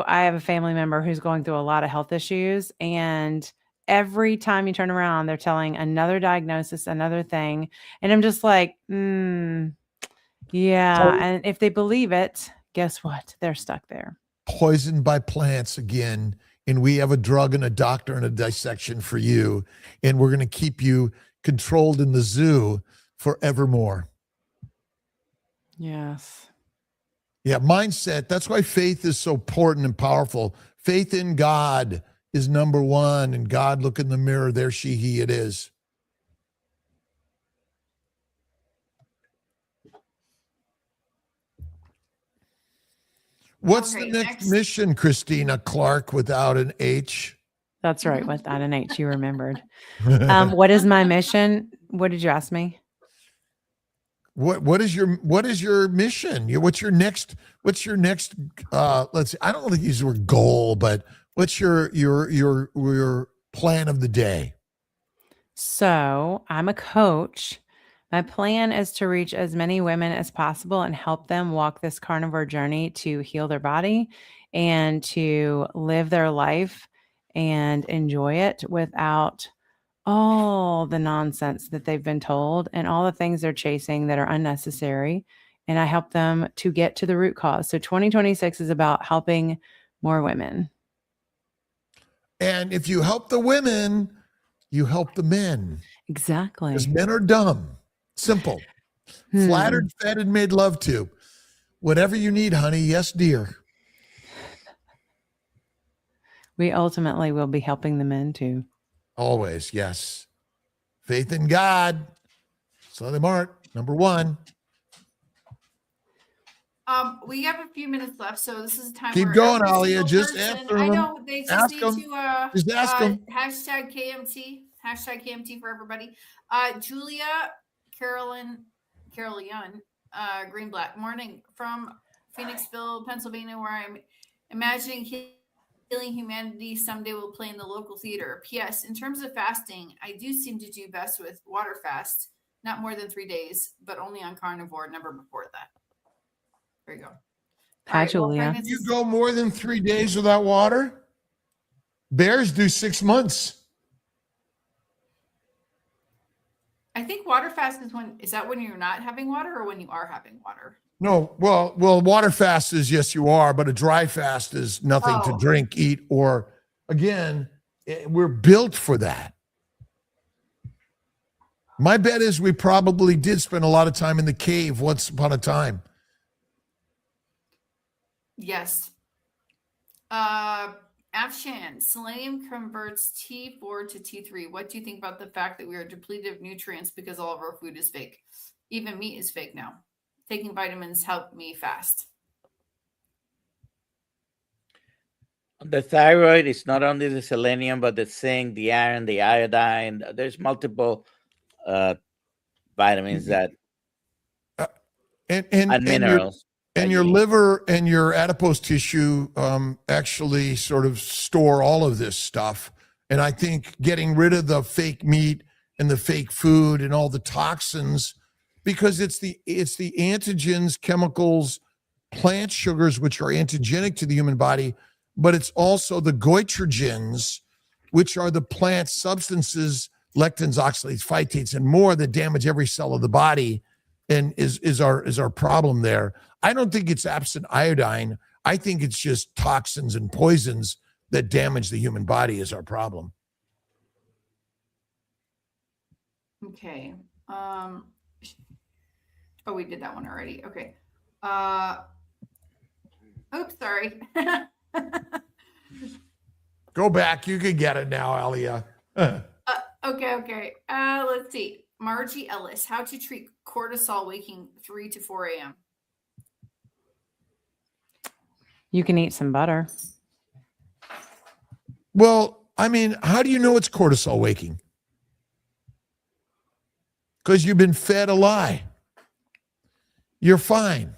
have a family member who's going through a lot of health issues, and every time you turn around, they're telling another diagnosis, another thing. And I'm just like, yeah. And if they believe it, guess what? They're stuck there. Poisoned by plants again. And we have a drug and a doctor and a dissection for you. And we're going to keep you controlled in the zoo forevermore. Yes. Yeah, mindset. That's why faith is so important and powerful. Faith in God is number one. And God, look in the mirror. There she, he, it is. What's the next mission, Cristina Clark, without an H? That's right. Without an H, you remembered. What is my mission? What did you ask me? What is your mission? What's your next let's see, I don't want to use the word goal, but what's your plan of the day? So I'm a coach. My plan is to reach as many women as possible and help them walk this carnivore journey to heal their body and to live their life and enjoy it without all the nonsense that they've been told and all the things they're chasing that are unnecessary. And I help them to get to the root cause. So 2026 is about helping more women. And if you help the women, you help the men. Exactly. Because men are dumb. Simple. Flattered, fed, and made love to. Whatever you need, honey. Yes, dear. We ultimately will be helping the men too. Always, yes. Faith in God. Sunday Mart, number one. We have a few minutes left, so this is time. Keep going, Alia. Just answer them. I know they just need to just ask them. Hashtag KMT for everybody. Julia Carolyn Greenblatt, morning from Phoenixville, Pennsylvania, where I'm imagining healing humanity someday will play in the local theater. P.S. In terms of fasting, I do seem to do best with water fast, not more than 3 days, but only on carnivore, never before that. There you go. Hi, Julia. Well, you go more than 3 days without water? Bears do 6 months. I think water fast is that when you're not having water or when you are having water? No, well, water fast is yes, you are, but a dry fast is nothing to drink, eat, or again, we're built for that. My bet is we probably did spend a lot of time in the cave once upon a time. Yes. Afshan, selenium converts T4 to T3. What do you think about the fact that we are depleted of nutrients because all of our food is fake? Even meat is fake now. Taking vitamins help me fast. The thyroid is not only the selenium, but the zinc, the iron, the iodine. There's multiple vitamins that and minerals. And your liver and your adipose tissue actually sort of store all of this stuff. And I think getting rid of the fake meat and the fake food and all the toxins, because it's the antigens, chemicals, plant sugars, which are antigenic to the human body, but it's also the goitrogens, which are the plant substances, lectins, oxalates, phytates, and more that damage every cell of the body and is our problem there. I don't think it's absent iodine. I think it's just toxins and poisons that damage the human body is our problem. Okay. We did that one already. Okay. Oops, sorry. Go back. You can get it now, Alia. Okay. Let's see. Margie Ellis, how to treat cortisol waking 3 to 4 a.m. You can eat some butter. Well, I mean, how do you know it's cortisol waking? Because you've been fed a lie. You're fine.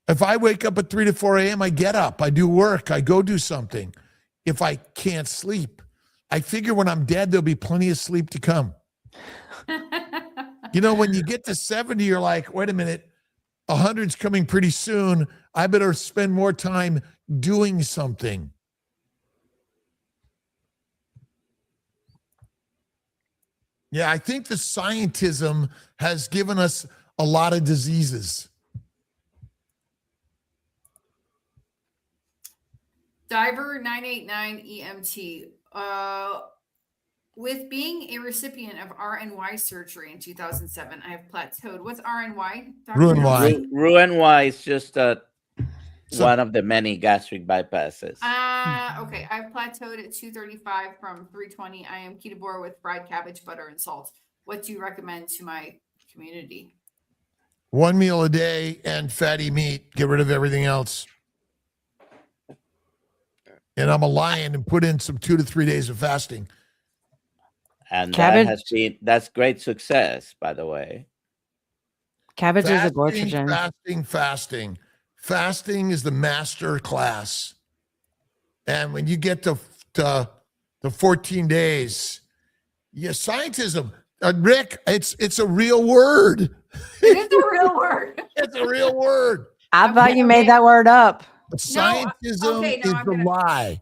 If I wake up at 3 to 4 a.m., I get up, I do work, I go do something. If I can't sleep, I figure when I'm dead, there'll be plenty of sleep to come. You know, when you get to 70, you're like, wait a minute, 100's coming pretty soon. I better spend more time doing something. Yeah, I think the scientism has given us a lot of diseases. Diver 989 EMT. With being a recipient of RNY surgery in 2007, I have plateaued. What's RNY? Dr. Roux-en-Y. Nelson? Roux-en-Y is just So- one of the many gastric bypasses. Okay. I've plateaued at 235 from 320. I am ketovore with fried cabbage, butter, and salt. What do you recommend to my community? 1 meal a day and fatty meat. Get rid of everything else. And I'm a lion and put in some 2 to 3 days of fasting. And Cabbage- that's great success, by the way. Cabbage is a goitrogen. Fasting. Fasting is the master class. And when you get to the 14 days, yeah, scientism, Rick, it's a real word. It is a real word. It's a real word. I thought you made that word up. But No, scientism okay, no, is I'm the gonna- lie.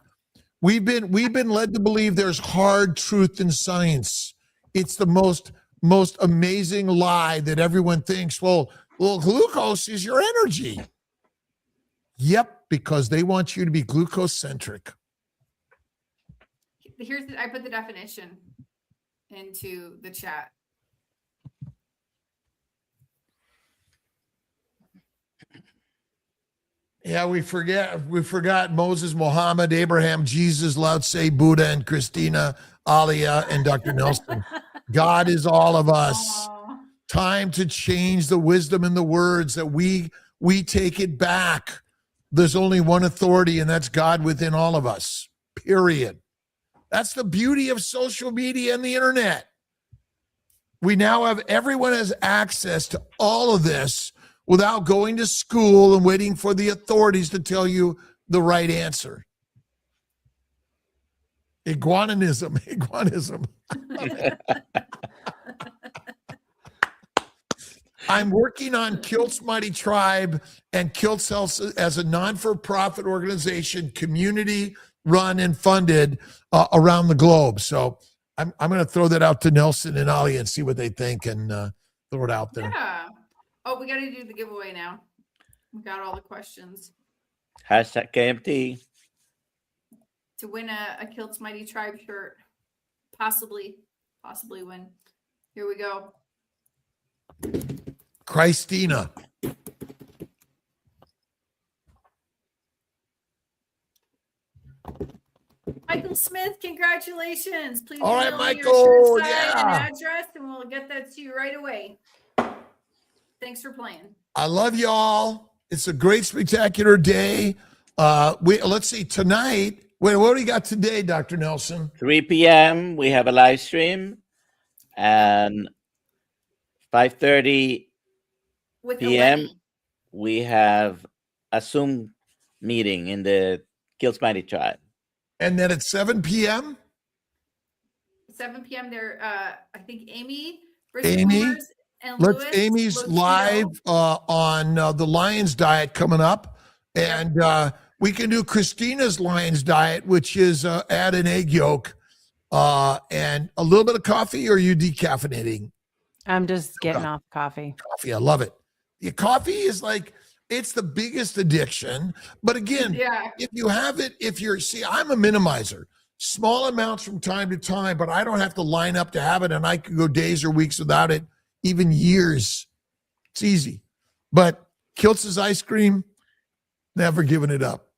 We've been led to believe there's hard truth in science. It's the most amazing lie that everyone thinks, well, glucose is your energy. Yep, because they want you to be glucose centric. I put the definition into the chat. Yeah, we forgot Moses, Muhammad, Abraham, Jesus, Lao Tse, Buddha, and Christina, Alia, and Dr. Nelson. God is all of us. Aw. Time to change the wisdom in the words, that we take it back. There's only one authority, and that's God within all of us, period. That's the beauty of social media and the internet. Everyone has access to all of this without going to school and waiting for the authorities to tell you the right answer. Iguanism. I'm working on Kiltz Mighty Tribe and Kiltz Health as a non-for-profit organization, community run and funded around the globe. So I'm going to throw that out to Nelson and Ali and see what they think, and throw it out there. Yeah. Oh, we got to do the giveaway now. We got all the questions Hashtag KMT. to win a Kiltz Mighty Tribe shirt. Possibly win. Here we go. Cristina. Michael Smith, congratulations. Please All right, email me your Michael, shirt size yeah. and address, and we'll get that to you right away. Thanks for playing. I love y'all. It's a great, spectacular day. Let's see, tonight. Wait, what do we got today, Dr. Nelson? 3 p.m. we have a live stream, and 5:30 With PM. Elaine. we have a Zoom meeting in the Kiltz Mighty Tribe. And then at 7 p.m.? 7 p.m. there, I think Amy, Amy, and Let's Louis Amy's Lotito. live on the Lions Diet coming up. And we can do Christina's Lions Diet, which is add an egg yolk and a little bit of coffee. Or are you decaffeinating? I'm just getting off coffee. Coffee, I love it. Yeah, coffee is like, it's the biggest addiction. But again, Yeah. if you have it, I'm a minimizer. Small amounts from time to time, but I don't have to line up to have it, and I could go days or weeks without it, even years. It's easy. But Kiltz's ice cream, never giving it up.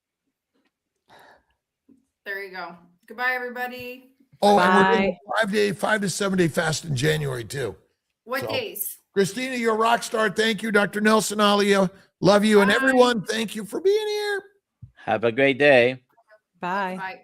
There you go. Goodbye, everybody. Oh, and we're Bye. doing a 5 to 7 day fast in January too. What So- days? Christina, you're a rock star. Thank you, Dr. Nelson Alia. Love you. And Bye. everyone, thank you for being here. Have a great day. Bye. Bye.